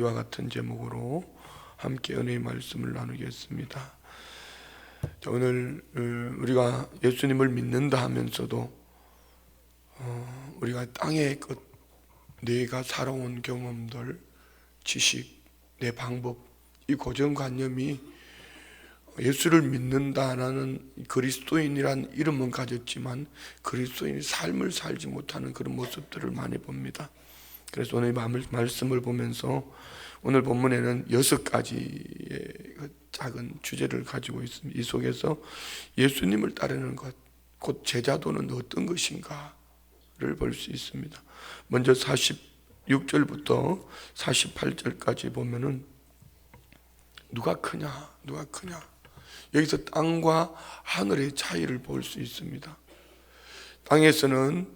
이와 같은 제목으로 함께 은혜의 말씀을 나누겠습니다. 오늘 우리가 예수님을 믿는다 하면서도 우리가 땅의 것, 내가 살아온 경험들, 지식, 내 방법, 이 고정관념이 예수를 믿는다라는 그리스도인이란 이름은 가졌지만 그리스도인이 삶을 살지 못하는 그런 모습들을 많이 봅니다. 그래서 오늘 말씀을 보면서 오늘 본문에는 6가지의 작은 주제를 가지고 있습니다. 이 속에서 예수님을 따르는 것, 곧 제자도는 어떤 것인가를 볼 수 있습니다. 먼저 46절부터 48절까지 보면은 누가 크냐, 누가 크냐. 여기서 땅과 하늘의 차이를 볼 수 있습니다. 땅에서는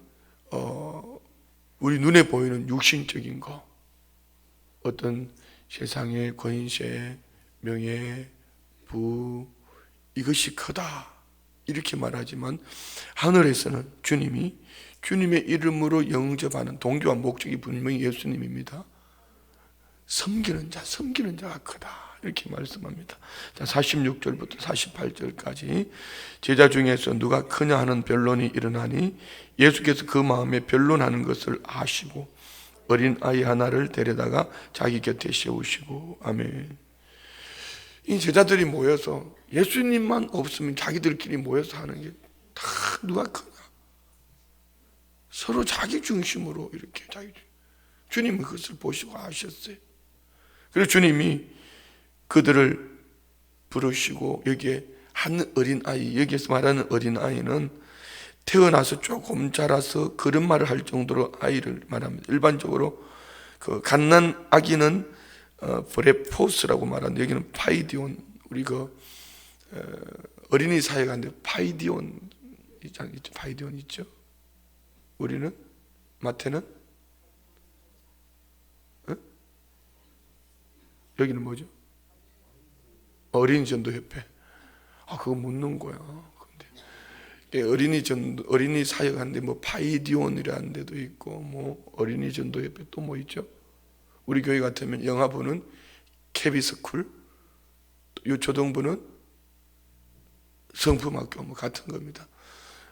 우리 눈에 보이는 육신적인 거, 어떤 세상의 권세, 명예, 부, 이것이 크다 이렇게 말하지만 하늘에서는 주님의 이름으로 영접하는 동기와 목적이 분명히 예수님입니다. 섬기는 자가 크다 이렇게 말씀합니다. 자, 46절부터 48절까지 제자 중에서 누가 크냐 하는 변론이 일어나니 예수께서 그 마음에 변론하는 것을 아시고 어린 아이 하나를 데려다가 자기 곁에 세우시고. 아멘. 이 제자들이 모여서 예수님만 없으면 자기들끼리 모여서 하는 게 다 누가 크냐, 서로 자기 중심으로 이렇게 주님은 그것을 보시고 아셨어요. 그래서 주님이 그들을 부르시고 여기에 한 어린아이, 여기에서 말하는 어린아이는 태어나서 조금 자라서 걸음마를 할 정도로 아이를 말합니다. 일반적으로 그 갓난 아기는 브레포스라고 말하는데 여기는 파이디온, 우리 어린이 사회가 하는데 파이디온 있죠? 파이디온 있죠? 우리는 마태는 여기는 뭐죠? 어린이 전도협회. 그거 묻는 거야. 근데 어린이 사역하는데 뭐 파이디온이라는 데도 있고 뭐 어린이 전도협회 또 뭐 있죠? 우리 교회 같으면 영화부는 케비스쿨, 초등부는 성품학교 뭐 같은 겁니다.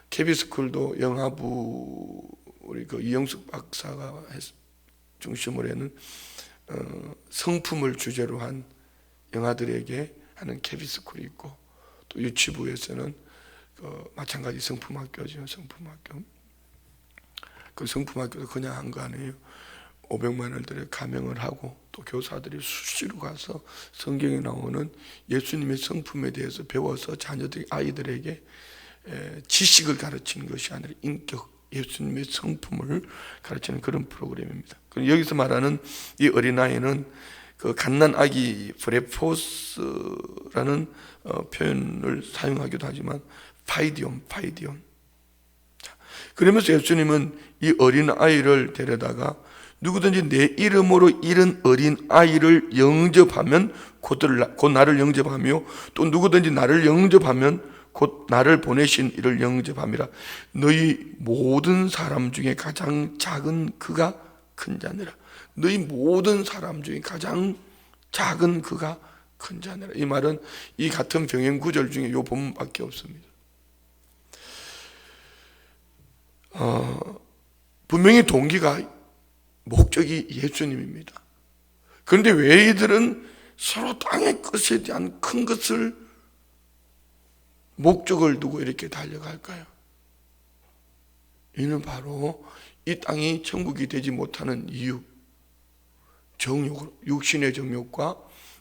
케비스쿨도 영화부 우리 이영숙 박사가 중심으로 하는 성품을 주제로 한 영아들에게 하는 케비스쿨이 있고, 또 유치부에서는 마찬가지 성품학교죠. 성품학교. 그 성품학교도 그냥 한 거 아니에요. 500만 원을 들여 가명을 하고 또 교사들이 수시로 가서 성경에 나오는 예수님의 성품에 대해서 배워서 아이들에게 지식을 가르치는 것이 아니라 인격, 예수님의 성품을 가르치는 그런 프로그램입니다. 여기서 말하는 이 어린아이는 그 갓난 아기 브레포스라는 표현을 사용하기도 하지만 파이디온. 그러면서 예수님은 이 어린아이를 데려다가 누구든지 내 이름으로 이른 어린아이를 영접하면 곧 나를 영접하며 또 누구든지 나를 영접하면 곧 나를 보내신 이를 영접함이라. 너희 모든 사람 중에 가장 작은 그가 큰 자니라. 너희 모든 사람 중에 가장 작은 그가 큰 자니라. 이 말은 이 같은 병행 구절 중에 이 본문밖에 없습니다. 분명히 동기가, 목적이 예수님입니다. 그런데 왜 이들은 서로 땅의 것에 대한 큰 것을 목적을 두고 이렇게 달려갈까요? 이는 바로 이 땅이 천국이 되지 못하는 이유, 정욕, 육신의 정욕과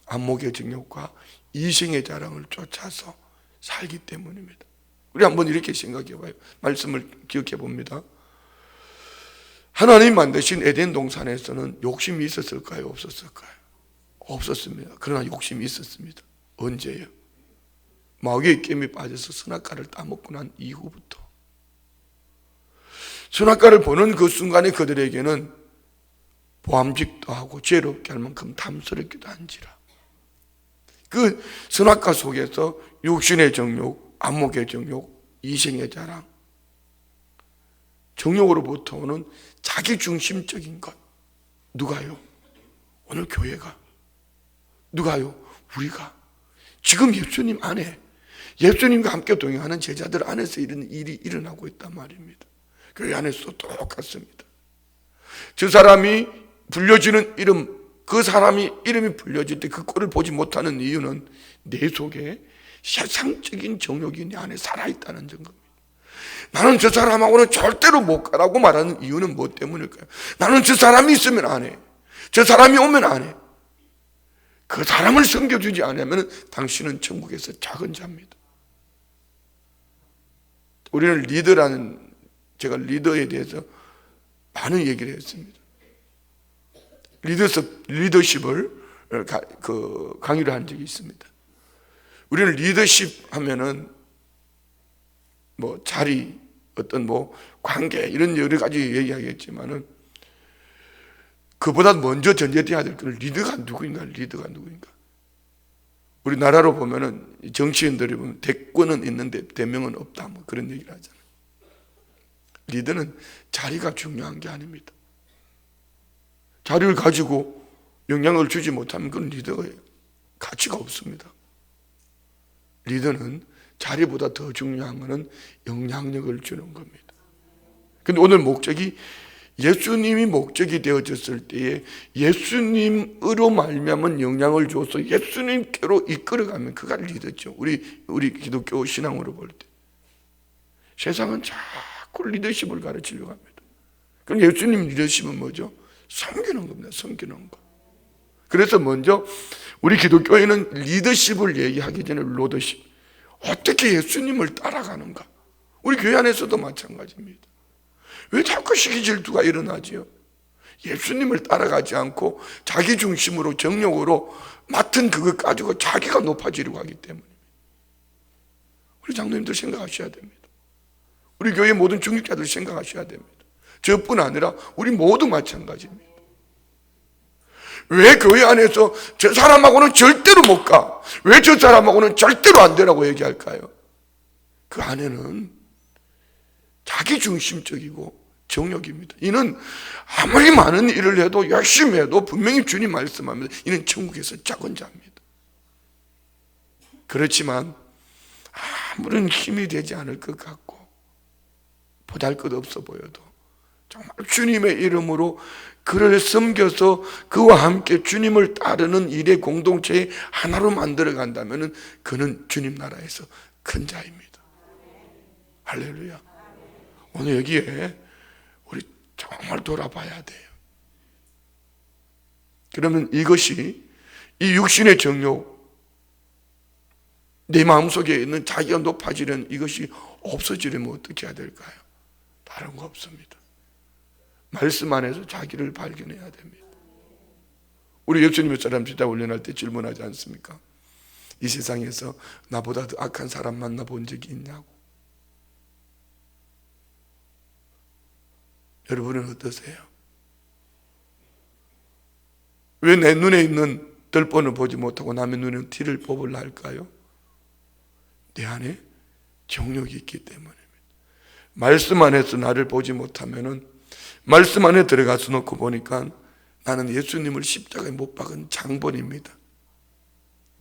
안목의 정욕과 이생의 자랑을 쫓아서 살기 때문입니다. 우리 한번 이렇게 생각해 봐요. 말씀을 기억해 봅니다. 하나님 만드신 에덴 동산에서는 욕심이 있었을까요? 없었을까요? 없었습니다. 그러나 욕심이 있었습니다. 언제요? 마귀의 깨미 빠져서 선악과를 따먹고 난 이후부터. 선악과를 보는 그 순간에 그들에게는 보암직도 하고 죄롭게 할 만큼 탐스럽기도 한지라. 그 선악과 속에서 육신의 정욕, 안목의 정욕, 이생의 자랑, 정욕으로부터 오는 자기중심적인 것. 누가요? 오늘 교회가, 누가요? 우리가 지금 예수님 안에, 예수님과 함께 동행하는 제자들 안에서 이런 일이 일어나고 있단 말입니다. 교회 안에서도 똑같습니다. 저 사람이 불려지는 이름, 그 사람이 이름이 불려질 때 그 꼴을 보지 못하는 이유는 내 속에 세상적인 정욕이 내 안에 살아있다는 증거입니다. 나는 저 사람하고는 절대로 못 가라고 말하는 이유는 뭐 때문일까요? 나는 저 사람이 있으면 안 해. 저 사람이 오면 안 해. 그 사람을 섬겨주지 않으면 당신은 천국에서 작은 자입니다. 우리는 제가 리더에 대해서 많은 얘기를 했습니다. 리더십을 강의를 한 적이 있습니다. 우리는 리더십 하면은 뭐 자리, 어떤 뭐 관계, 이런 여러 가지 얘기하겠지만은 그보다 먼저 전제돼야 될 것은 리더가 누구인가. 우리나라로 보면은 정치인들이 보면 대권은 있는데 대명은 없다, 뭐 그런 얘기를 하잖아요. 리더는 자리가 중요한 게 아닙니다. 자리를 가지고 영향을 주지 못하면 그건 리더의 가치가 없습니다. 리더는 자리보다 더 중요한 것은 영향력을 주는 겁니다. 근데 오늘 목적이 예수님이 목적이 되어졌을 때에 예수님으로 말미암은 영향을 줘서 예수님께로 이끌어가면 그가 리더죠. 우리 기독교 신앙으로 볼 때 세상은 자꾸 리더십을 가르치려고 합니다. 그럼 예수님 리더십은 뭐죠? 섬기는 겁니다. 섬기는 거. 그래서 먼저 우리 기독교에는 리더십을 얘기하기 전에 로더십, 어떻게 예수님을 따라가는가. 우리 교회 안에서도 마찬가지입니다. 왜 자꾸 시기 질투가 일어나지요? 예수님을 따라가지 않고 자기 중심으로 정욕으로 맡은 그것 가지고 자기가 높아지려고 하기 때문입니다. 우리 장로님들 생각하셔야 됩니다. 우리 교회 모든 중직자들 생각하셔야 됩니다. 저뿐 아니라 우리 모두 마찬가지입니다. 왜 교회 안에서 저 사람하고는 절대로 못 가, 왜 저 사람하고는 절대로 안 되라고 얘기할까요? 그 안에는 자기중심적이고 정욕입니다. 이는 아무리 많은 일을 해도 열심히 해도 분명히 주님 말씀합니다. 이는 천국에서 작은 자입니다. 그렇지만 아무런 힘이 되지 않을 것 같고 보잘것없어 보여도 정말 주님의 이름으로 그를 섬겨서 그와 함께 주님을 따르는 일의 공동체의 하나로 만들어 간다면 그는 주님 나라에서 큰 자입니다. 할렐루야. 오늘 여기에 우리 정말 돌아봐야 돼요. 그러면 이것이 이 육신의 정욕, 내 마음속에 있는 자기가 높아지는 이것이 없어지려면 어떻게 해야 될까요? 다른 거 없습니다. 말씀 안에서 자기를 발견해야 됩니다. 우리 예수님의 사람 지다 훈련할 때 질문하지 않습니까? 이 세상에서 나보다 더 악한 사람 만나본 적이 있냐고. 여러분은 어떠세요? 왜 내 눈에 있는 들보는 보지 못하고 남의 눈에 티를 뽑으려 할까요? 내 안에 정욕이 있기 때문입니다. 말씀 안에서 나를 보지 못하면은 말씀 안에 들어가서 놓고 보니까 나는 예수님을 십자가에 못 박은 장본입니다.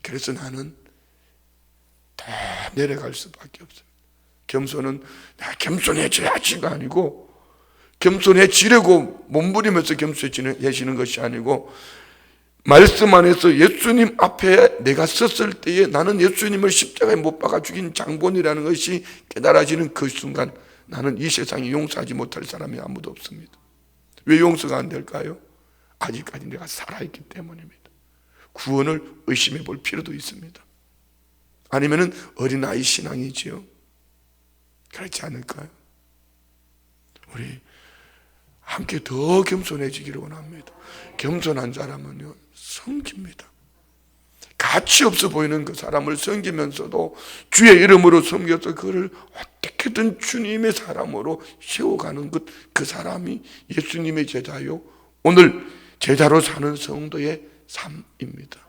그래서 나는 더 내려갈 수밖에 없습니다. 겸손은 내가 겸손해져야지가 아니고, 겸손해지려고 몸부리면서 겸손해지는 것이 아니고, 말씀 안에서 예수님 앞에 내가 섰을 때에 나는 예수님을 십자가에 못 박아 죽인 장본이라는 것이 깨달아지는 그 순간 나는 이 세상에 용서하지 못할 사람이 아무도 없습니다. 왜 용서가 안 될까요? 아직까지 내가 살아있기 때문입니다. 구원을 의심해 볼 필요도 있습니다. 아니면은 어린아이 신앙이지요. 그렇지 않을까요? 우리 함께 더 겸손해지기를 원합니다. 겸손한 사람은요, 섬깁니다. 가치 없어 보이는 그 사람을 섬기면서도 주의 이름으로 섬겨서 그를 어떻게든 주님의 사람으로 세워가는 것, 그 사람이 예수님의 제자요, 오늘 제자로 사는 성도의 삶입니다.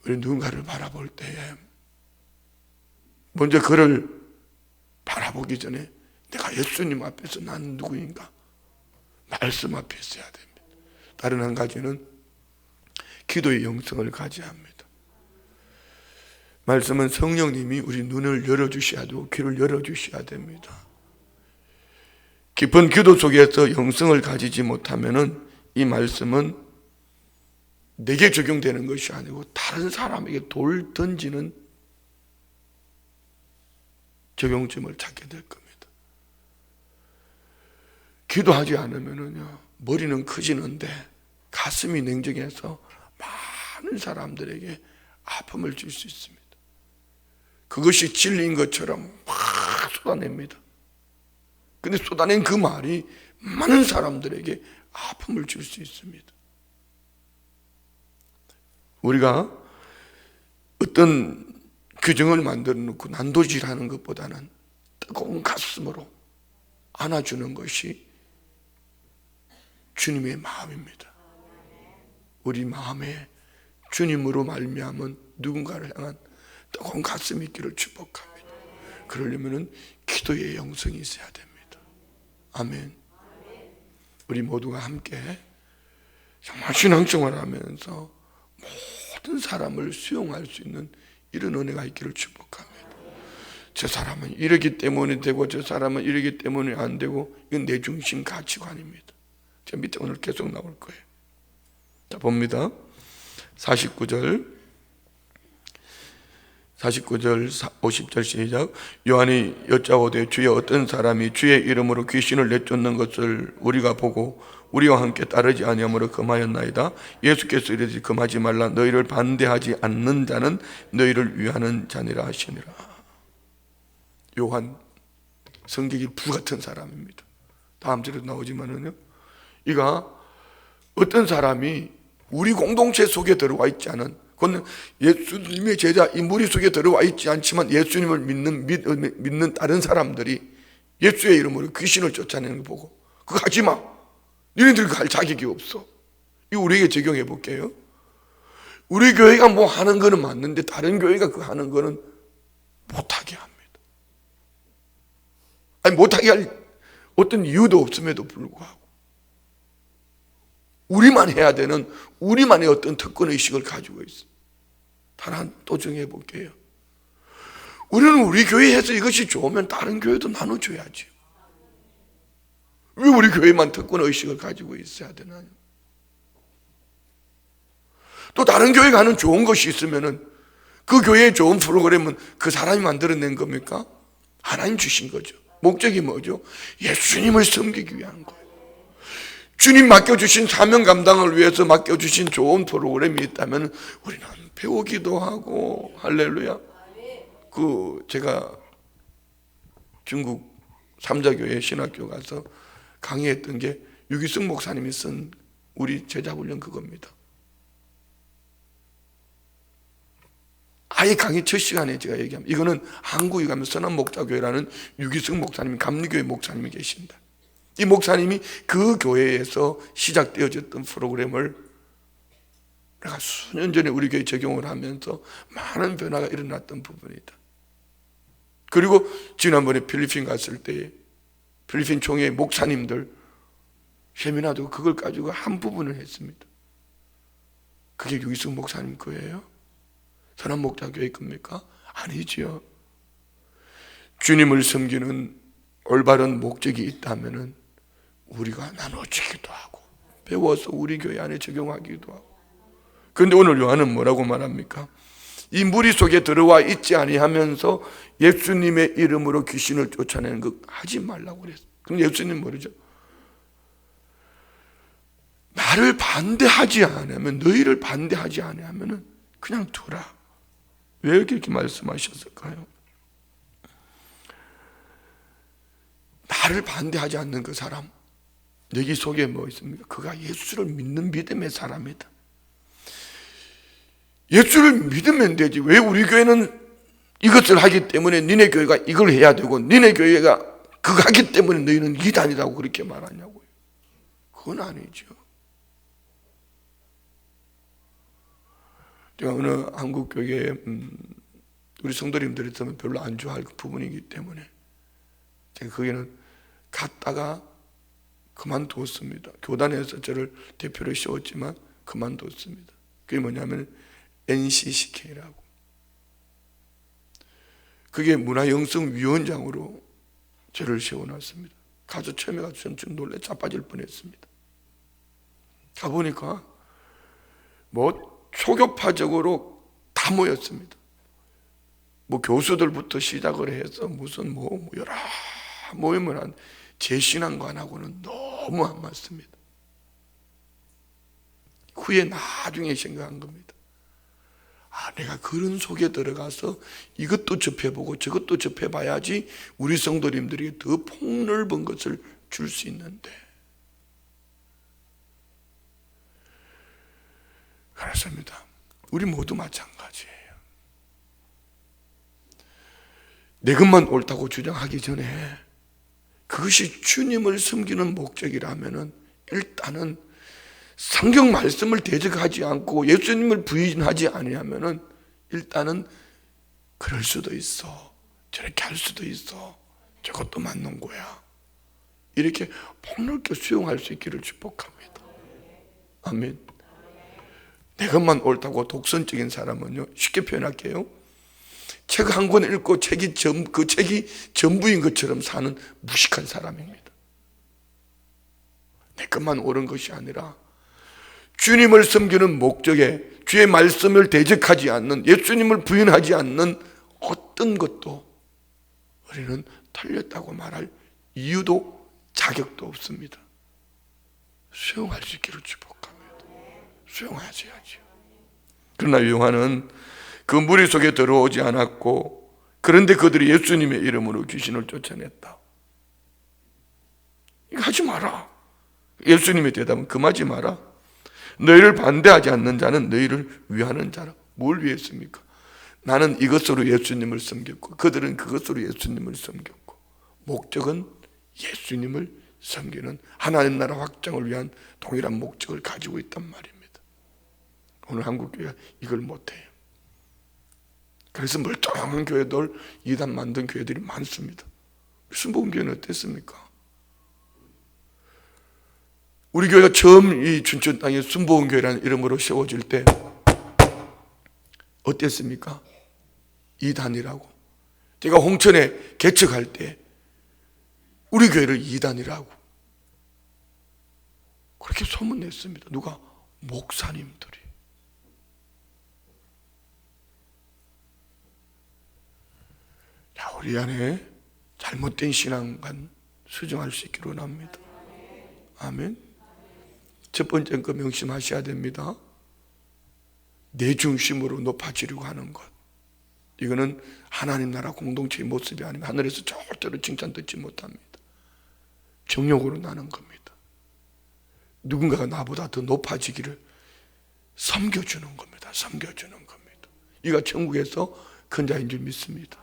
우리 누군가를 바라볼 때에 먼저 그를 바라보기 전에 내가 예수님 앞에서 난 누구인가 말씀 앞에 있어야 됩니다. 다른 한 가지는 기도의 영성을 가져야 합니다. 말씀은 성령님이 우리 눈을 열어주셔야 되고 귀를 열어주셔야 됩니다. 깊은 기도 속에서 영성을 가지지 못하면 이 말씀은 내게 적용되는 것이 아니고 다른 사람에게 돌 던지는 적용점을 찾게 될 겁니다. 기도하지 않으면요, 머리는 커지는데 가슴이 냉정해서 많은 사람들에게 아픔을 줄 수 있습니다. 그것이 진리인 것처럼 막 쏟아냅니다. 근데 쏟아낸 그 말이 많은 사람들에게 아픔을 줄 수 있습니다. 우리가 어떤 규정을 만들어 놓고 난도질하는 것보다는 뜨거운 가슴으로 안아주는 것이 주님의 마음입니다. 우리 마음에 주님으로 말미암은 누군가를 향한 뜨거운 가슴이 있기를 축복합니다. 그러려면 기도의 영성이 있어야 됩니다. 아멘. 우리 모두가 함께 정말 신앙생활을 하면서 모든 사람을 수용할 수 있는 이런 은혜가 있기를 축복합니다. 저 사람은 이러기 때문에 되고 저 사람은 이러기 때문에 안 되고, 이건 내 중심 가치관입니다. 저 밑에 오늘 계속 나올 거예요. 자, 봅니다. 49절 50절 시작. 요한이 여짜오되 주여 어떤 사람이 주의 이름으로 귀신을 내쫓는 것을 우리가 보고 우리와 함께 따르지 아니하므로 금하였나이다. 예수께서 이르시되 금하지 말라. 너희를 반대하지 않는 자는 너희를 위하는 자니라 하시니라. 요한 성격이 불같은 사람입니다. 다음 절에도 나오지만은요, 이가 어떤 사람이 우리 공동체 속에 들어와 있지 않은, 그건 예수님의 제자 이 무리 속에 들어와 있지 않지만 예수님을 믿는 다른 사람들이 예수의 이름으로 귀신을 쫓아내는 거 보고 그거 하지 마, 너희들 그거 할 자격이 없어. 이거 우리에게 적용해 볼게요. 우리 교회가 뭐 하는 거는 맞는데 다른 교회가 그거 하는 거는 못하게 합니다. 아니, 못하게 할 어떤 이유도 없음에도 불구하고 우리만 해야 되는, 우리만의 어떤 특권의식을 가지고 있어요. 하나 또 정해 볼게요. 우리는 우리 교회에서 이것이 좋으면 다른 교회도 나눠줘야지. 왜 우리 교회만 특권의식을 가지고 있어야 되나요? 또 다른 교회가 하는 좋은 것이 있으면은 그 교회의 좋은 프로그램은 그 사람이 만들어낸 겁니까? 하나님 주신 거죠. 목적이 뭐죠? 예수님을 섬기기 위한 거예요. 주님 맡겨주신 사명 감당을 위해서 맡겨주신 좋은 프로그램이 있다면 우리는 배우기도 하고, 할렐루야. 제가 중국 삼자교회 신학교 가서 강의했던 게 유기승 목사님이 쓴 우리 제자훈련 그겁니다. 아예 강의 첫 시간에 제가 얘기합니다. 이거는 한국에 가면 선한목자교회라는 유기승 목사님, 감리교회 목사님이 계신다. 이 목사님이 그 교회에서 시작되어졌던 프로그램을 내가 수년 전에 우리 교회에 적용을 하면서 많은 변화가 일어났던 부분이다. 그리고 지난번에 필리핀 갔을 때 필리핀 총회 목사님들 세미나도 그걸 가지고 한 부분을 했습니다. 그게 유기승 목사님 거예요? 선한목자교회 겁니까? 아니지요. 주님을 섬기는 올바른 목적이 있다면 우리가 나눠주기도 하고 배워서 우리 교회 안에 적용하기도 하고. 그런데 오늘 요한은 뭐라고 말합니까? 이 무리 속에 들어와 있지 아니하면서 예수님의 이름으로 귀신을 쫓아내는 거 하지 말라고 그랬어요. 그럼 예수님 뭐죠? 나를 반대하지 않으면, 너희를 반대하지 않으면 그냥 두라. 왜 이렇게 말씀하셨을까요? 나를 반대하지 않는 그 사람, 여기 속에 뭐 있습니까? 그가 예수를 믿는 믿음의 사람이다. 예수를 믿으면 되지. 왜 우리 교회는 이것을 하기 때문에 니네 교회가 이걸 해야 되고 니네 교회가 그거 하기 때문에 너희는 이단이라고 그렇게 말하냐고요. 그건 아니죠. 제가 어느 한국 교회에 우리 성도님들이 있으면 별로 안 좋아할 부분이기 때문에 제가 거기는 갔다가 그만두었습니다. 교단에서 저를 대표로 세웠지만 그만두었습니다. 그게 뭐냐면 NCCK라고. 그게 문화영성위원장으로 저를 세워놨습니다. 가서 처음에 가서 전좀 놀래 자빠질 뻔했습니다. 가보니까 뭐 초교파적으로 다 모였습니다. 뭐 교수들부터 시작을 해서 무슨 뭐 여러 모임을 한 제 신앙관하고는 너무 안 맞습니다. 후에 나중에 생각한 겁니다. 내가 그런 속에 들어가서 이것도 접해보고 저것도 접해봐야지 우리 성도님들이 더 폭넓은 것을 줄 수 있는데, 그렇습니다. 우리 모두 마찬가지예요. 내 것만 옳다고 주장하기 전에 그것이 주님을 섬기는 목적이라면 일단은 성경 말씀을 대적하지 않고 예수님을 부인하지 아니하면은 일단은 그럴 수도 있어, 저렇게 할 수도 있어, 저것도 맞는 거야, 이렇게 폭넓게 수용할 수 있기를 축복합니다. 아멘. 내 것만 옳다고 독선적인 사람은요, 쉽게 표현할게요, 책 한 권 읽고 그 책이 전부인 것처럼 사는 무식한 사람입니다. 내 것만 옳은 것이 아니라 주님을 섬기는 목적에 주의 말씀을 대적하지 않는, 예수님을 부인하지 않는 어떤 것도 우리는 틀렸다고 말할 이유도 자격도 없습니다. 수용할 수 있기를 축복합니다. 수용하셔야죠. 그러나 요한은 그 무리 속에 들어오지 않았고, 그런데 그들이 예수님의 이름으로 귀신을 쫓아냈다. 이거 하지 마라. 예수님의 대답은 금하지 마라. 너희를 반대하지 않는 자는 너희를 위하는 자라. 뭘 위했습니까? 나는 이것으로 예수님을 섬겼고 그들은 그것으로 예수님을 섬겼고, 목적은 예수님을 섬기는 하나님 나라 확장을 위한 동일한 목적을 가지고 있단 말입니다. 오늘 한국교회가 이걸 못해요. 그래서 멀쩡한 교회들, 이단 만든 교회들이 많습니다. 순복음교회는 어땠습니까? 우리 교회가 처음 이 춘천 땅에 순복음교회라는 이름으로 세워질 때 어땠습니까? 이단이라고. 제가 홍천에 개척할 때 우리 교회를 이단이라고 그렇게 소문냈습니다. 누가? 목사님들이. 자, 우리 안에 잘못된 신앙관 수정할 수 있기를 원합니다. 아멘. 첫 번째 거 명심하셔야 됩니다. 내 중심으로 높아지려고 하는 것, 이거는 하나님 나라 공동체의 모습이 아니면 하늘에서 절대로 칭찬 듣지 못합니다. 정욕으로 나는 겁니다. 누군가가 나보다 더 높아지기를 섬겨주는 겁니다. 섬겨주는 겁니다. 이가 천국에서 큰 자인 줄 믿습니다.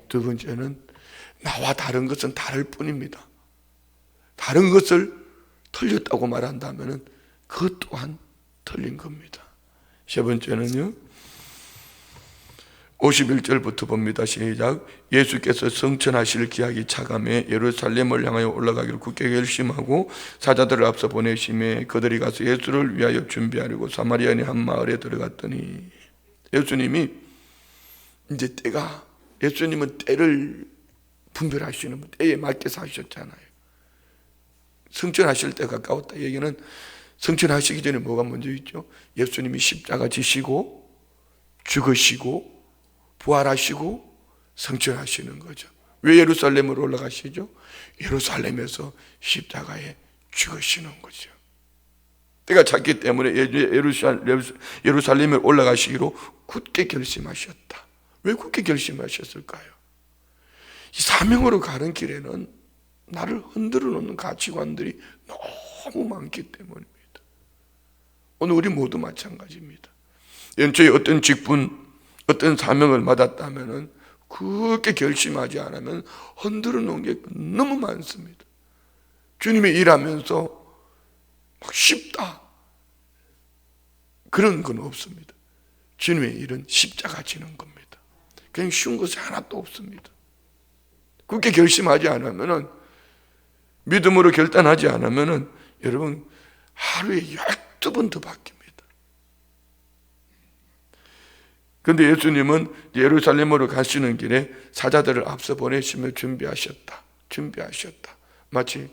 두 번째는 나와 다른 것은 다를 뿐입니다. 다른 것을 틀렸다고 말한다면 그것 또한 틀린 겁니다. 세 번째는요, 51절부터 봅니다. 시작. 예수께서 성천하실 기약이 차감해 예루살렘을 향하여 올라가기를 굳게 결심하고 사자들을 앞서 보내심에 그들이 가서 예수를 위하여 준비하려고 사마리아인의 한 마을에 들어갔더니, 예수님이 이제 예수님은 때를 분별하시는 분, 때에 맞게 사셨잖아요. 성천하실 때 가까웠다. 얘기는 성천하시기 전에 뭐가 먼저 있죠? 예수님이 십자가 지시고 죽으시고 부활하시고 성천하시는 거죠. 왜 예루살렘으로 올라가시죠? 예루살렘에서 십자가에 죽으시는 거죠. 때가 찼기 때문에 예루살렘에 올라가시기로 굳게 결심하셨다. 왜 굳게 결심하셨을까요? 이 사명으로 가는 길에는 나를 흔들어 놓는 가치관들이 너무 많기 때문입니다. 오늘 우리 모두 마찬가지입니다. 연초에 어떤 직분, 어떤 사명을 맡았다면 그렇게 결심하지 않으면 흔들어 놓은 게 너무 많습니다. 주님이 일하면서 막 쉽다 그런 건 없습니다. 주님의 일은 십자가 지는 겁니다. 그냥 쉬운 것이 하나도 없습니다. 그렇게 결심하지 않으면 믿음으로 결단하지 않으면은 여러분 하루에 12번 더 바뀝니다. 그런데 예수님은 예루살렘으로 가시는 길에 사자들을 앞서 보내시며 준비하셨다. 마치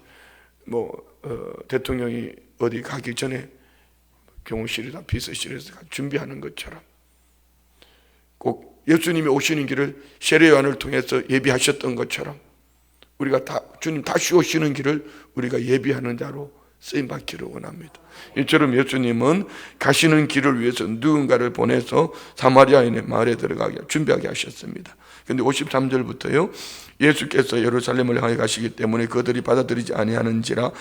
대통령이 어디 가기 전에 경호실이나 비서실에서 준비하는 것처럼 꼭 예수님이 오시는 길을 세례 요한을 통해서 예비하셨던 것처럼 우리가 주님 다시 오시는 길을 우리가 예비하는 자로 쓰임받기를 원합니다. 이처럼 예수님은 가시는 길을 위해서 누군가를 보내서 사마리아인의 마을에 들어가게 준비하게 하셨습니다. 그런데 53절부터요, 예수께서 예루살렘을 향해 가시기 때문에 그들이 받아들이지 아니하는지라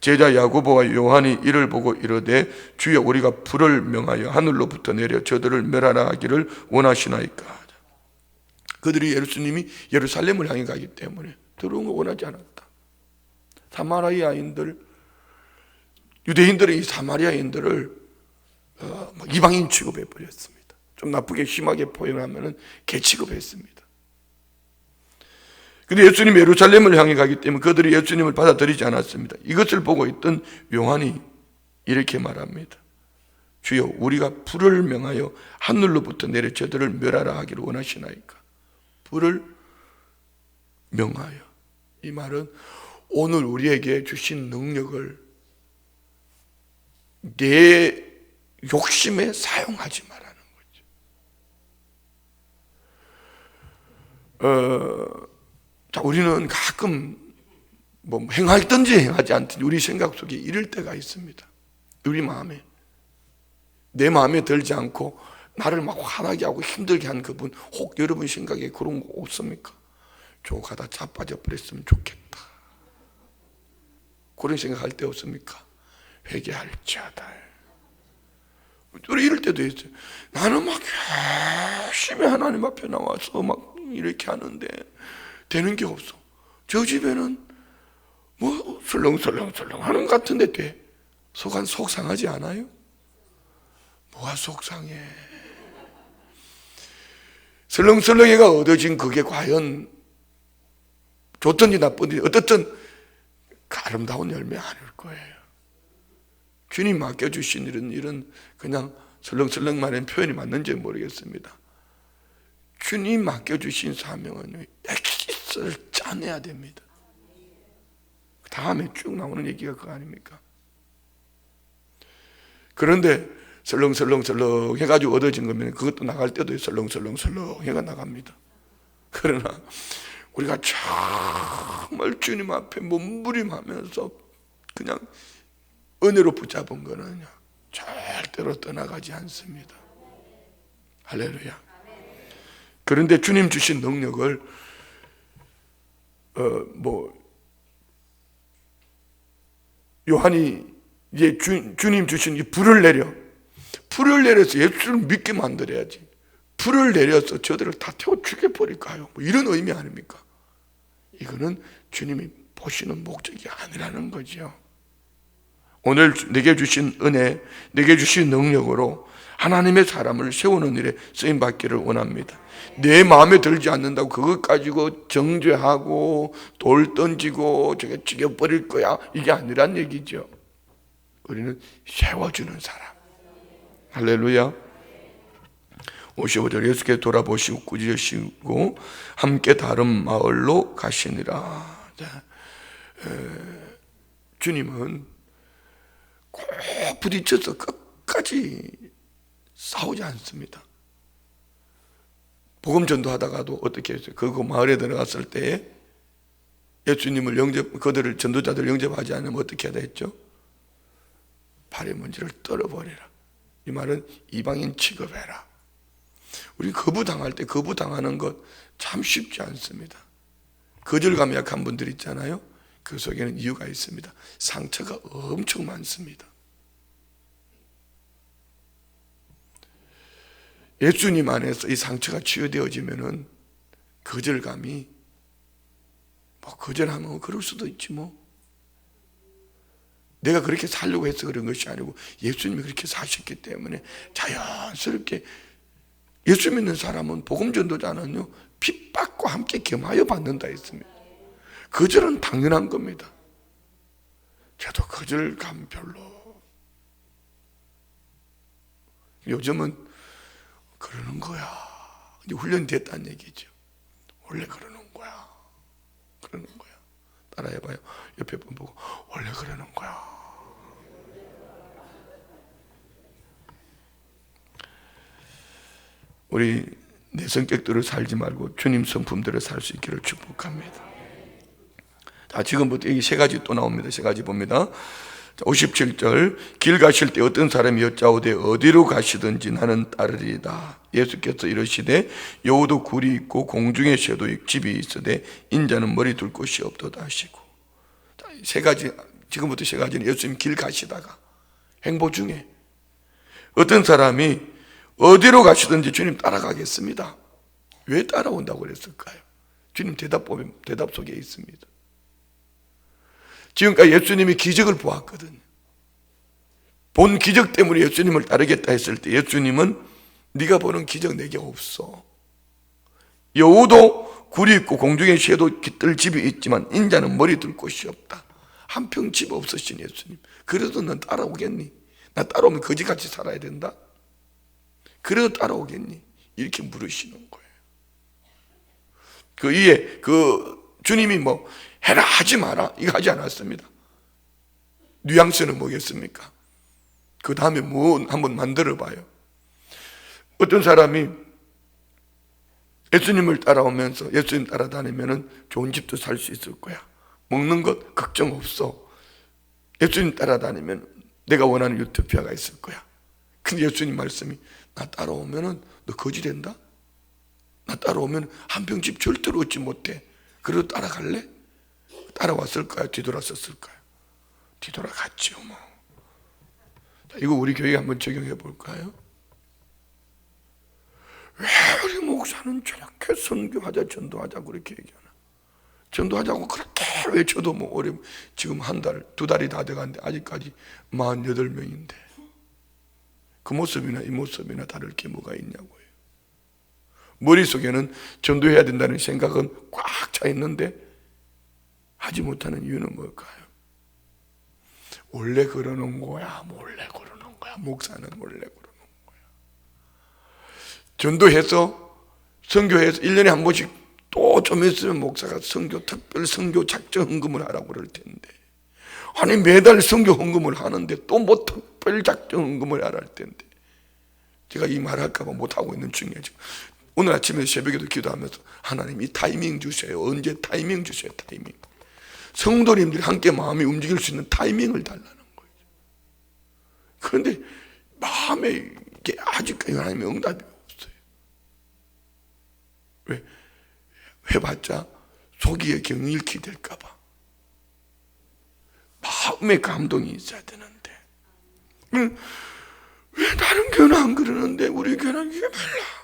제자 야고보와 요한이 이를 보고 이르되 주여 우리가 불을 명하여 하늘로부터 내려 저들을 멸하라 하기를 원하시나이까. 그들이 예수님이 예루살렘을 향해 가기 때문에 들어온 거 원하지 않았다. 사마리아인들, 유대인들은 이 사마리아인들을 이방인 취급해 버렸습니다. 좀 나쁘게 심하게 표현하면 개 취급했습니다. 근데 예수님이 예루살렘을 향해 가기 때문에 그들이 예수님을 받아들이지 않았습니다. 이것을 보고 있던 요한이 이렇게 말합니다. 주여 우리가 불을 명하여 하늘로부터 내려 저들을 멸하라 하기를 원하시나이까. 불을 명하여. 이 말은 오늘 우리에게 주신 능력을 내 욕심에 사용하지 말라는 거죠. 자, 우리는 가끔 행하든지 행하지 않든지 우리 생각 속에 이럴 때가 있습니다. 우리 마음에 내 마음에 들지 않고 나를 막 화나게 하고 힘들게 한 그분, 혹 여러분 생각에 그런 거 없습니까? 저가다 자빠져 버렸으면 좋겠다. 그런 생각할 때 없습니까? 회개할 자들. 우리 이럴 때도 있어요. 나는 막 열심히 하나님 앞에 나와서 막 이렇게 하는데 되는 게 없어. 저 집에는 설렁설렁 하는 것 같은데 돼. 속상하지 않아요? 뭐가 속상해? 설렁설렁이가 얻어진 그게 과연 좋든지 나쁘든지 어떻든 아름다운 열매 아닐 거예요. 주님 맡겨주신 일은 그냥 설렁설렁만한 표현이 맞는지 모르겠습니다. 주님 맡겨주신 사명은 엑시스를 짜내야 됩니다. 다음에 쭉 나오는 얘기가 그거 아닙니까? 그런데 설렁설렁 해가지고 얻어진 거면 그것도 나갈 때도 설렁설렁 해가 나갑니다. 그러나 우리가 정말 주님 앞에 몸부림하면서 그냥 은혜로 붙잡은 거는 절대로 떠나가지 않습니다. 할렐루야. 그런데 주님 주신 능력을 요한이 이제 주님 주신 이 불을 내려서 예수를 믿게 만들어야지. 불을 내려서 저들을 다 태워 죽여버릴까요? 이런 의미 아닙니까? 이거는 주님이 보시는 목적이 아니라는 거죠. 오늘 내게 주신 은혜, 내게 주신 능력으로 하나님의 사람을 세우는 일에 쓰임받기를 원합니다. 내 마음에 들지 않는다고 그것 가지고 정죄하고 돌 던지고 저게 죽여버릴 거야, 이게 아니란 얘기죠. 우리는 세워주는 사람. 할렐루야. 55절 예수께서 돌아보시고 꾸짖으시고 함께 다른 마을로 가시니라. 주님은 꼭 부딪혀서 끝까지 싸우지 않습니다. 복음 전도하다가도 어떻게 했어요? 그 마을에 들어갔을 때 예수님을 그들을 전도자들 영접하지 않으면 어떻게 해야 했죠? 발의 먼지를 떨어버리라. 이 말은 이방인 취급해라. 우리 거부당할 때 거부당하는 것 참 쉽지 않습니다. 거절감이 약한 분들 있잖아요. 그 속에는 이유가 있습니다. 상처가 엄청 많습니다. 예수님 안에서 이 상처가 치유되어지면은 거절감이 거절하면 그럴 수도 있지 내가 그렇게 살려고 해서 그런 것이 아니고 예수님이 그렇게 사셨기 때문에 자연스럽게 예수 믿는 사람은 복음 전도자는요 핍박과 함께 겸하여 받는다 했습니다. 거절은 당연한 겁니다. 저도 거절감 별로. 요즘은 그러는 거야. 이제 훈련됐다는 얘기죠. 원래 그러는 거야. 그러는 거야. 따라해봐요. 옆에 분 보고 원래 그러는 거야. 우리 내 성격대로 살지 말고 주님 성품대로 살 수 있기를 축복합니다. 자, 지금부터 여기 세 가지 또 나옵니다. 세 가지 봅니다. 57절, 길 가실 때 어떤 사람이 여짜오되 어디로 가시든지 나는 따르리다. 예수께서 이르시되 여우도 굴이 있고 공중에 새도 집이 있으되 인자는 머리 둘 곳이 없도다 하시고. 자, 세 가지, 지금부터 세 가지는 예수님 길 가시다가 행보 중에 어떤 사람이 어디로 가시든지 주님 따라가겠습니다. 왜 따라온다고 그랬을까요? 주님 대답 보면 대답 속에 있습니다. 지금까지 예수님이 기적을 보았거든요. 본 기적 때문에 예수님을 따르겠다 했을 때 예수님은 네가 보는 기적 내게 없어. 여우도 굴이 있고 공중에 새도 깃들 집이 있지만 인자는 머리 둘 곳이 없다. 한 평 집 없으신 예수님. 그래도 넌 따라오겠니? 나 따라오면 거지같이 살아야 된다? 그래도 따라오겠니? 이렇게 물으시는 거예요. 그 이에 주님이 뭐 해라 하지 마라 이거 하지 않았습니다. 뉘앙스는 뭐겠습니까? 그 다음에 뭐 한번 만들어 봐요. 어떤 사람이 예수님을 따라오면서 예수님 따라다니면은 좋은 집도 살 수 있을 거야. 먹는 것 걱정 없어. 예수님 따라다니면 내가 원하는 유토피아가 있을 거야. 근데 예수님 말씀이 나 따라오면은 너 거지 된다? 나 따라오면 한 평 집 절대로 얻지 못해. 그래도 따라갈래? 따라왔을까요? 뒤돌았었을까요? 뒤돌아갔죠 뭐. 이거 우리 교회에 한번 적용해 볼까요? 왜 우리 목사는 저렇게 선교하자 전도하자 그렇게 얘기하나? 전도하자고 그렇게 외쳐도 뭐 올해 지금 한 달, 두 달이 다 돼가는데 아직까지 48명인데 그 모습이나 이 모습이나 다를 게 뭐가 있냐고요. 머릿속에는 전도해야 된다는 생각은 꽉 차 있는데 하지 못하는 이유는 뭘까요? 원래 그러는 거야, 몰래 그러는 거야. 목사는 원래 그러는 거야. 전도해서 선교해서 1년에 한 번씩 또 좀 있으면 목사가 특별 선교 작정 헌금을 하라고 그럴 텐데, 아니 매달 선교 헌금을 하는데 또 뭐 특별 작정 헌금을 하라 할 텐데, 제가 이 말 할까봐 못하고 있는 중이에요. 지금 오늘 아침에 새벽에도 기도하면서 하나님 이 타이밍 주세요. 언제 타이밍 주세요. 타이밍. 성도님들이 함께 마음이 움직일 수 있는 타이밍을 달라는 거예요. 그런데 마음에 이게 아직까지 하나님의 응답이 없어요. 왜? 해봤자 속이에 경일키 될까 봐. 마음의 감동이 있어야 되는데 왜 다른 교회는 안 그러는데 우리 교회는 이게 몰라.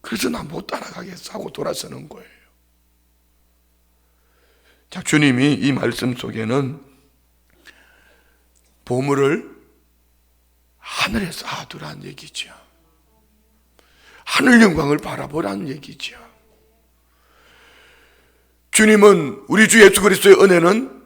그래서 나 못 따라가겠어 하고 돌아서는 거예요. 자, 주님이 이 말씀 속에는 보물을 하늘에 쌓아두라는 얘기죠. 하늘 영광을 바라보라는 얘기죠. 주님은 우리 주 예수 그리스도의 은혜는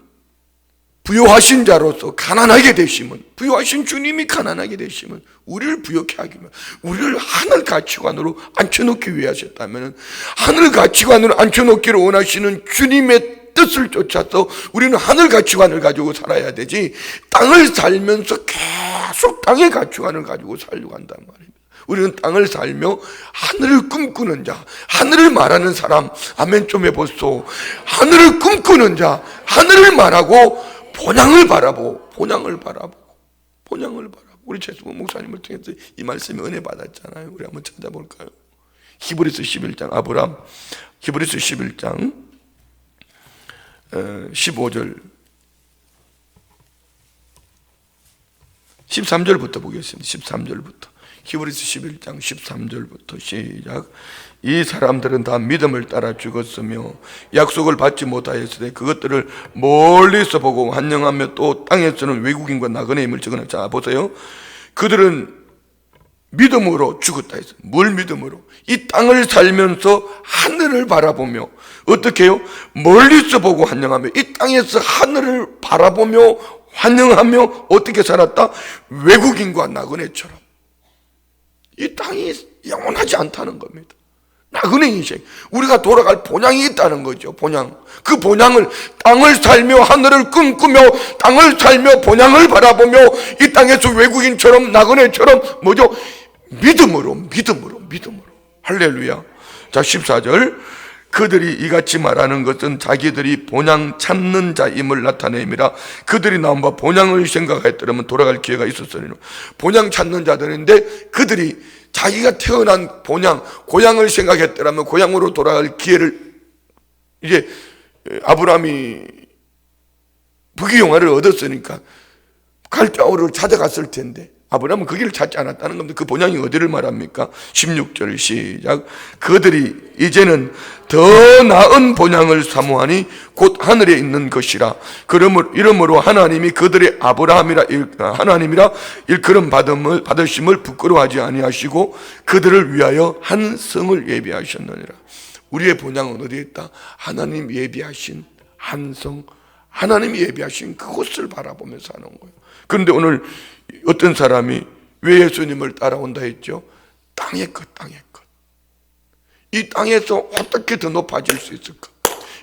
부요하신 자로서 가난하게 되심은, 부요하신 주님이 가난하게 되심은 우리를 부요케 하기 위해 우리를 하늘 가치관으로 앉혀놓기 위해 하셨다면, 하늘 가치관으로 앉혀놓기를 원하시는 주님의 뜻을 쫓아서 우리는 하늘 가치관을 가지고 살아야 되지, 땅을 살면서 계속 땅의 가치관을 가지고 살려고 한단 말입니다. 우리는 땅을 살며 하늘을 꿈꾸는 자, 하늘을 말하는 사람, 아멘 좀 해보소. 하늘을 꿈꾸는 자, 하늘을 말하고 본향을 바라보고 우리 최수봉 목사님을 통해서 이 말씀에 은혜 받았잖아요. 우리 한번 찾아볼까요? 히브리서 11장 히브리서 11장 15절 13절부터 보겠습니다. 13절부터 히브리서 11장 13절부터 시작. 이 사람들은 다 믿음을 따라 죽었으며 약속을 받지 못하였으되 그것들을 멀리서 보고 환영하며 또 땅에서는 외국인과 나그네임을 적어놨. 자 보세요. 그들은 믿음으로 죽었다 했어요. 뭘 믿음으로? 이 땅을 살면서 하늘을 바라보며, 어떻게 해요? 멀리서 보고 환영하며, 이 땅에서 하늘을 바라보며 환영하며 어떻게 살았다? 외국인과 나그네처럼. 이 땅이 영원하지 않다는 겁니다. 나그네 인생, 우리가 돌아갈 본향이 있다는 거죠. 본향. 그 본향을, 땅을 살며 하늘을 꿈꾸며 땅을 살며 본향을 바라보며 이 땅에서 외국인처럼 나그네처럼 뭐죠? 믿음으로. 할렐루야. 자, 14절. 그들이 이같이 말하는 것은 자기들이 본향 찾는 자임을 나타내미라. 그들이 나온 바 본향을 생각하였더라면 돌아갈 기회가 있었으리라. 본향 찾는 자들인데 그들이 자기가 태어난 본향, 고향을 생각했더라면 고향으로 돌아갈 기회를, 이제 아브라함이 부귀영화를 얻었으니까 갈대아우르를 찾아갔을 텐데 아브라함은 그 길을 찾지 않았다는 겁니다. 그 본향이 어디를 말합니까? 16절 시작. 그들이 이제는 더 나은 본향을 사모하니 곧 하늘에 있는 것이라. 이러므로 하나님이 그들의 하나님이라 일컬음 받으심을 부끄러워하지 아니하시고 그들을 위하여 한 성을 예비하셨느니라. 우리의 본향은 어디에 있다? 하나님 예비하신 한 성, 하나님이 예비하신 그곳을 바라보며 사는 거예요. 그런데 오늘 어떤 사람이 왜 예수님을 따라온다 했죠? 땅의 것. 이 땅에서 어떻게 더 높아질 수 있을까?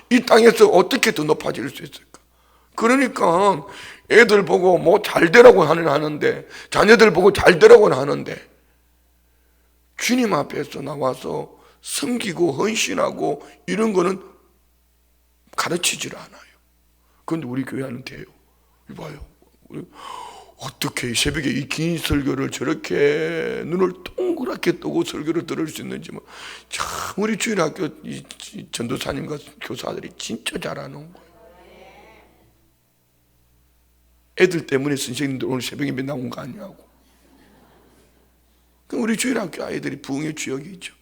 이 땅에서 어떻게 더 높아질 수 있을까? 그러니까 애들 보고 뭐 잘 되라고 하는데, 자녀들 보고 잘 되라고 하는데 주님 앞에서 나와서 섬기고 헌신하고 이런 거는 가르치질 않아요. 그런데 우리 교회는 돼요. 이봐요. 어떻게 새벽에 이 긴 설교를 저렇게 눈을 동그랗게 뜨고 설교를 들을 수 있는지, 참 우리 주일학교 이 전도사님과 교사들이 진짜 잘하는 거예요. 애들 때문에 선생님들 오늘 새벽에 나온 거 아니냐고. 그럼 우리 주일학교 아이들이 부흥의 주역이죠.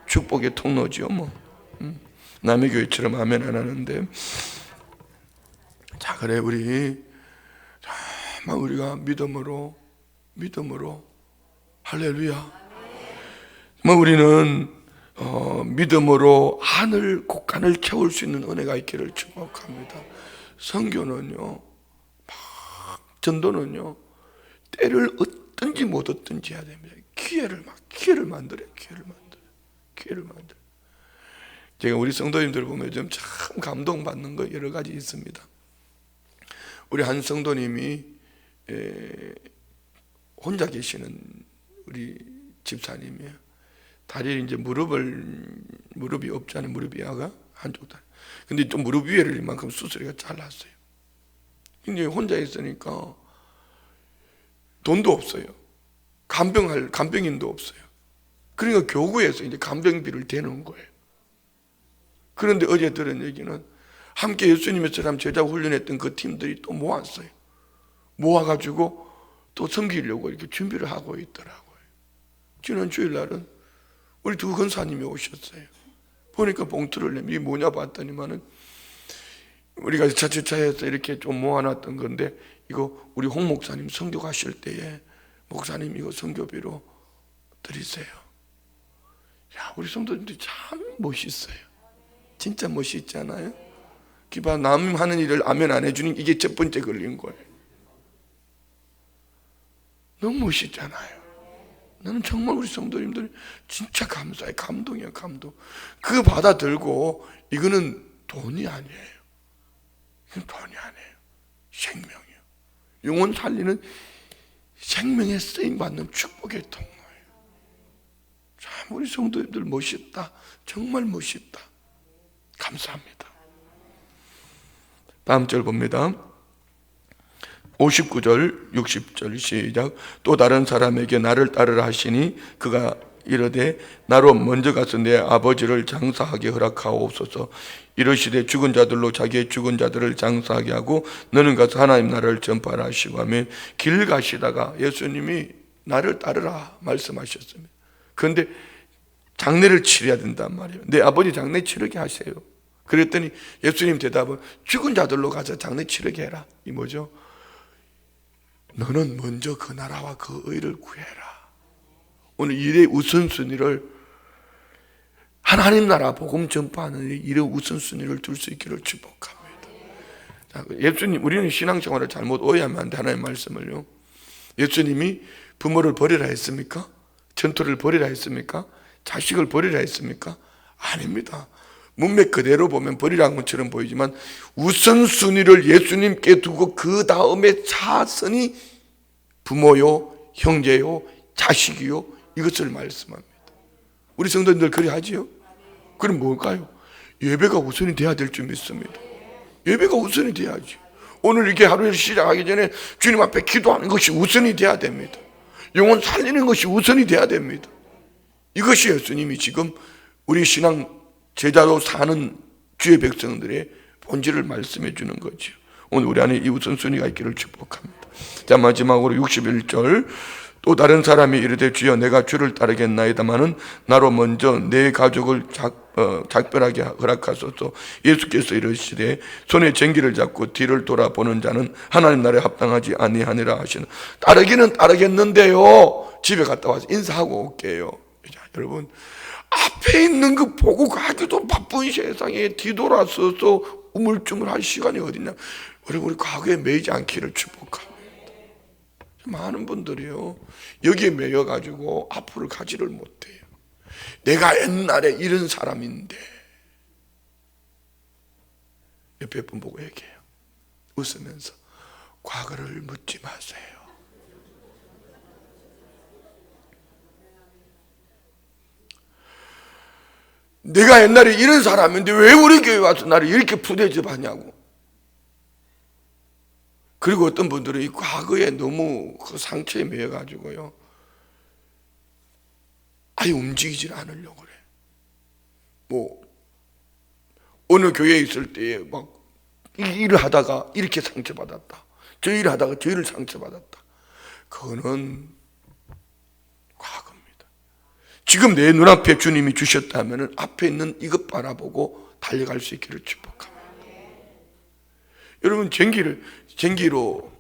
축복의 통로죠. 남의 교회처럼 아멘 안 하는데. 자, 그래 우리가 믿음으로 할렐루야. 우리는 믿음으로 하늘 곳간을 채울 수 있는 은혜가 있기를 축복합니다. 선교는요, 전도는요, 때를 얻든지 못 얻든지 해야 됩니다. 기회를 만들어요. 제가 우리 성도님들 보면 좀 참 감동받는 거 여러 가지 있습니다. 우리 한 성도님이 혼자 계시는 우리 집사님이에요. 다리에 이제 무릎이 없잖아요. 무릎이 야가 한쪽 다리. 근데 또 무릎 위에를 이만큼 수술해가 잘랐어요. 근데 혼자 있으니까 돈도 없어요. 간병인도 없어요. 그러니까 교구에서 이제 간병비를 대는 거예요. 그런데 어제 들은 얘기는 함께 예수님의 사람 제자 훈련했던 그 팀들이 또 모았어요. 모아가지고 또 섬기려고 이렇게 준비를 하고 있더라고요. 지난 주일날은 우리 두 권사님이 오셨어요. 보니까 봉투를 내면 이게 뭐냐 봤더니만은 우리가 차차차에서 이렇게 좀 모아놨던 건데, 이거 우리 홍 목사님 선교 가실 때에 목사님 이거 선교비로 드리세요. 야, 우리 성도님들이 참 멋있어요. 진짜 멋있잖아요. 기봐, 남 하는 일을 아멘 안 해주는 이게 첫 번째 걸린 거예요. 너무 멋있잖아요. 나는 정말 우리 성도님들 진짜 감사해. 감동이야, 감동. 그거 받아들고 이거는 돈이 아니에요. 이건 돈이 아니에요. 생명이에요. 영혼 살리는 생명에 쓰임받는 축복의 통로예요. 참 우리 성도님들 멋있다. 정말 멋있다. 감사합니다. 다음 절 봅니다. 59절 60절 시작. 또 다른 사람에게 나를 따르라 하시니 그가 이르되 나로 먼저 가서 내 아버지를 장사하게 허락하옵소서. 이르시되 죽은 자들로 자기의 죽은 자들을 장사하게 하고 너는 가서 하나님 나라를 전파하라 하시고 하면, 길 가시다가 예수님이 나를 따르라 말씀하셨습니다. 그런데 장례를 치러야 된단 말이에요. 내 아버지 장례 치르게 하세요. 그랬더니 예수님 대답은 죽은 자들로 가서 장례 치르게 해라. 이 뭐죠? 너는 먼저 그 나라와 그 의를 구해라. 오늘 일의 우선순위를 하나님 나라 복음 전파하는 일의 우선순위를 둘 수 있기를 축복합니다. 자, 예수님, 우리는 신앙생활을 잘못 오해하면 안 돼. 하나님의 말씀을요. 예수님이 부모를 버리라 했습니까? 전투를 버리라 했습니까? 자식을 버리라 했습니까? 아닙니다. 문맥 그대로 보면 버리라는 것처럼 보이지만 우선순위를 예수님께 두고 그 다음에 차선이 부모요, 형제요, 자식이요, 이것을 말씀합니다. 우리 성도님들 그리 하지요? 그럼 뭘까요? 예배가 우선이 돼야 될 줄 믿습니다. 예배가 우선이 돼야지. 오늘 이렇게 하루를 시작하기 전에 주님 앞에 기도하는 것이 우선이 돼야 됩니다. 영혼 살리는 것이 우선이 돼야 됩니다. 이것이 예수님이 지금 우리 신앙 제자로 사는 주의 백성들의 본질을 말씀해 주는 거죠. 오늘 우리 안에 이 우선순위가 있기를 축복합니다. 자, 마지막으로 61절. 또 다른 사람이 이르되 주여 내가 주를 따르겠나이다마는 나로 먼저 내 가족을 작별하게 허락하소서. 예수께서 이르시되 손에 쟁기를 잡고 뒤를 돌아보는 자는 하나님 나라에 합당하지 아니하니라 하시는. 따르기는 따르겠는데요, 집에 갔다 와서 인사하고 올게요. 자, 여러분, 앞에 있는 거 보고 가기도 바쁜 세상에 뒤돌아서서 우물쭈물할 시간이 어딨냐. 우리 과거에 매이지 않기를 축복합니다. 많은 분들이요, 여기에 매여가지고 앞으로 가지를 못해요. 내가 옛날에 이런 사람인데. 옆에 분 보고 얘기해요. 웃으면서 과거를 묻지 마세요. 내가 옛날에 이런 사람인데 왜 우리 교회 와서 나를 이렇게 푸대접하냐고. 그리고 어떤 분들은 이 과거에 너무 그 상처에 매여가지고요, 아예 움직이질 않으려고 그래. 뭐 어느 교회에 있을 때에 막 이 일을 하다가 이렇게 상처받았다, 저 일을 하다가 저 일을 상처받았다. 그거는 과거입니다. 지금 내 눈앞에 주님이 주셨다면 앞에 있는 이것 바라보고 달려갈 수 있기를 축복합니다. 여러분, 쟁기로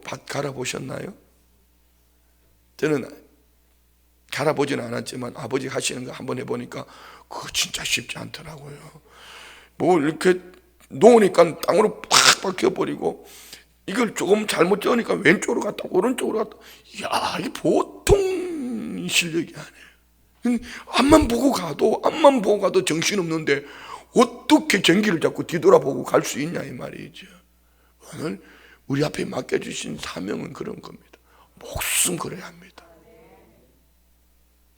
밭 갈아보셨나요? 저는 갈아보지는 않았지만 아버지 하시는 거 한번 해보니까 그거 진짜 쉽지 않더라고요. 뭐 이렇게 놓으니까 땅으로 팍 박혀버리고, 이걸 조금 잘못 쪄니까 왼쪽으로 갔다 오른쪽으로 갔다. 이야, 이게 보통 실력이 아니에요. 앞만 보고 가도 정신없는데 어떻게 쟁기를 잡고 뒤돌아보고 갈 수 있냐 이 말이죠. 오늘 우리 앞에 맡겨주신 사명은 그런 겁니다. 목숨 걸어야 합니다.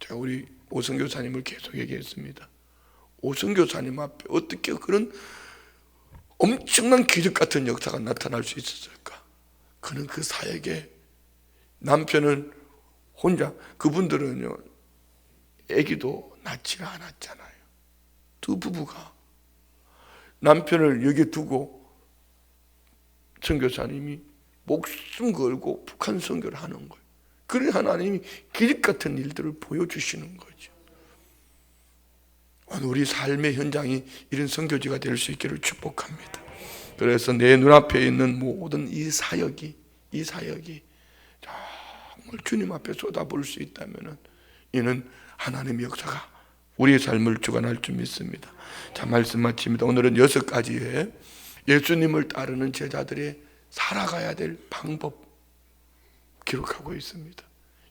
제가 우리 오성교사님을 계속 얘기했습니다. 오성교사님 앞에 어떻게 그런 엄청난 기적 같은 역사가 나타날 수 있었을까? 그는 그 사역에 남편은 혼자, 그분들은요 아기도 낳지 않았잖아요. 두 부부가 남편을 여기 두고 선교사님이 목숨 걸고 북한 선교를 하는 거예요. 그래 하나님이 기적 같은 일들을 보여주시는 거죠. 오늘 우리 삶의 현장이 이런 선교지가 될 수 있기를 축복합니다. 그래서 내 눈앞에 있는 모든 이 사역이 정말 주님 앞에 쏟아볼 수 있다면 이는 하나님의 역사가 우리의 삶을 주관할 줄 믿습니다. 자, 말씀 마칩니다. 오늘은 6가지의 예수님을 따르는 제자들의 살아가야 될 방법 기록하고 있습니다.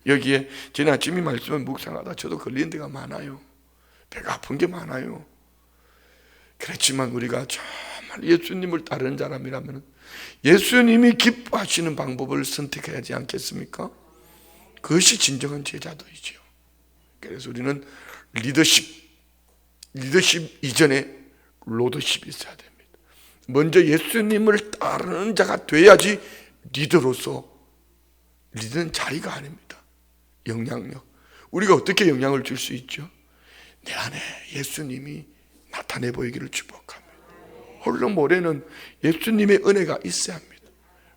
여기에 지난 아침에 말씀을 묵상하다 저도 걸린 데가 많아요. 배가 아픈 게 많아요. 그렇지만 우리가 정말 예수님을 따르는 사람이라면 예수님이 기뻐하시는 방법을 선택해야 하지 않겠습니까? 그것이 진정한 제자도이죠. 그래서 우리는 리더십 이전에 로더십이 있어야 됩니다. 먼저 예수님을 따르는 자가 돼야지 리더로서, 리더는 자리가 아닙니다. 영향력. 우리가 어떻게 영향을 줄 수 있죠? 내 안에 예수님이 나타내 보이기를 축복합니다. 홀로 모래는 예수님의 은혜가 있어야 합니다.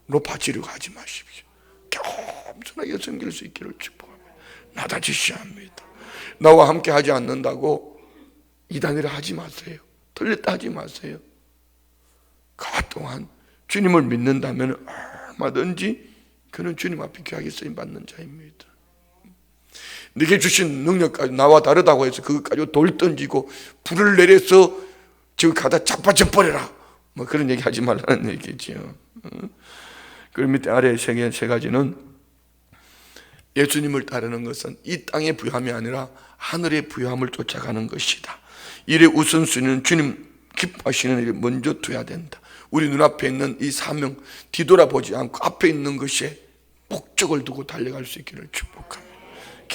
높아지려고 하지 마십시오. 겸손하게 섬길 수 있기를 축복합니다. 낮아지셔야 합니다. 나와 함께 하지 않는다고 이단이라 하지 마세요. 틀렸다 하지 마세요. 그 동안 주님을 믿는다면 얼마든지 그는 주님 앞에 귀하게 쓰임받는 자입니다. 네게 주신 능력까지 나와 다르다고 해서 그것 가지고 돌 던지고 불을 내려서 지금 가다 자빠져 버려라, 뭐 그런 얘기 하지 말라는 얘기죠. 그 밑에 아래 세 가지는 예수님을 따르는 것은 이 땅의 부요함이 아니라 하늘의 부요함을 쫓아가는 것이다. 일의 우선순위는 주님 기뻐하시는 일을 먼저 둬야 된다. 우리 눈앞에 있는 이 사명 뒤돌아보지 않고 앞에 있는 것에 목적을 두고 달려갈 수 있기를 축복합니다.